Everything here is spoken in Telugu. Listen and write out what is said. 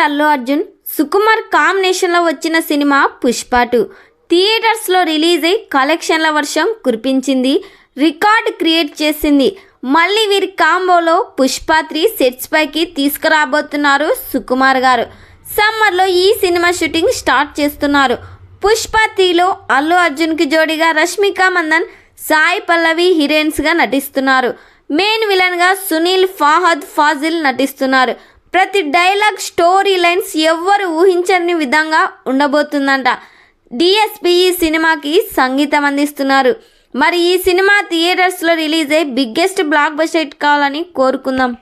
అల్లు అర్జున్ సుకుమార్ కాంబినేషన్లో వచ్చిన సినిమా పుష్ప 2 థియేటర్స్లో రిలీజ్ అయి కలెక్షన్ల వర్షం కురిపించింది, రికార్డ్ క్రియేట్ చేసింది. మళ్ళీ వీరి కాంబోలో పుష్ప 3 సెట్స్ పైకి తీసుకురాబోతున్నారు సుకుమార్ గారు. సమ్మర్లో ఈ సినిమా షూటింగ్ స్టార్ట్ చేస్తున్నారు. పుష్ప 3లో అల్లు అర్జున్కి జోడీగా రష్మిక మందన్, సాయి పల్లవి హీరోయిన్స్గా నటిస్తున్నారు. మెయిన్ విలన్గా సునీల్ ఫాహద్ ఫాజిల్ నటిస్తున్నారు. ప్రతి డైలాగ్, స్టోరీ లైన్స్ ఎవ్వరు ఊహించని విధంగా ఉండబోతుందంట. డిఎస్పి ఈ సినిమాకి సంగీతం అందిస్తున్నారు. మరి ఈ సినిమా థియేటర్స్లో రిలీజ్ అయ్యి బిగ్గెస్ట్ బ్లాక్ బస్టర్ హిట్ కావాలని కోరుకుందాం.